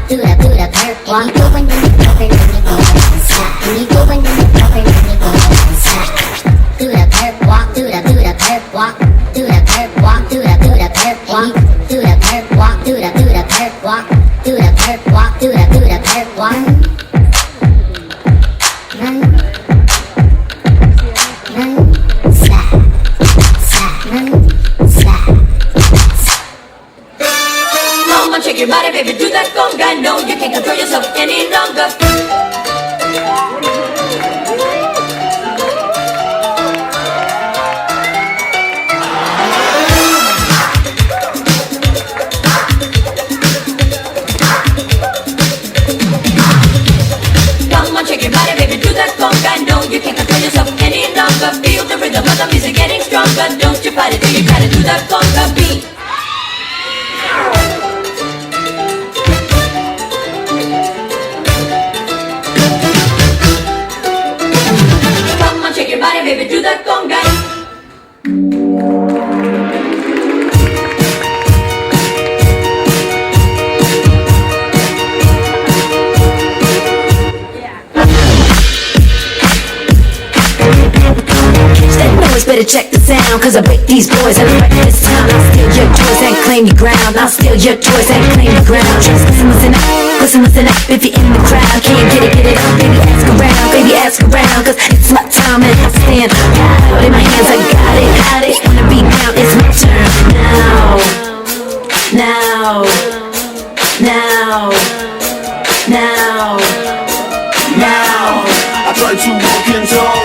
walk, do the perp walk. And you go and then you go and then you go and stop. And you go and then you go and then you go and stop. Do the perp walk, do the perp walk. Do the perp walk, do the perp walk. Do the perp walk, do the perp walk. Do the perp walk, do the perp walk. Run, run, slide, slide, run, slide. Come on, shake your body, baby, do that conga. No, you can't control yourself any longer. Come on, shake your body, baby, do that conga. No, you can't control yourself any longer. Feel the rhythm of the music getting stronger. Don't you fight it, do you try to do that conga beat? Come on, shake your body, baby, do that conga. Better check the sound, cause I break these boys and I wreck this town. I'll steal your toys and claim your ground. I'll steal your toys and claim your ground. Just listen up, if you're in the crowd. Can't get it up, baby ask around, cause it's my time and I stand proud. In my hands I got it, wanna be down, it's my turn. Now, now, now, now, now. I try to walk and talk,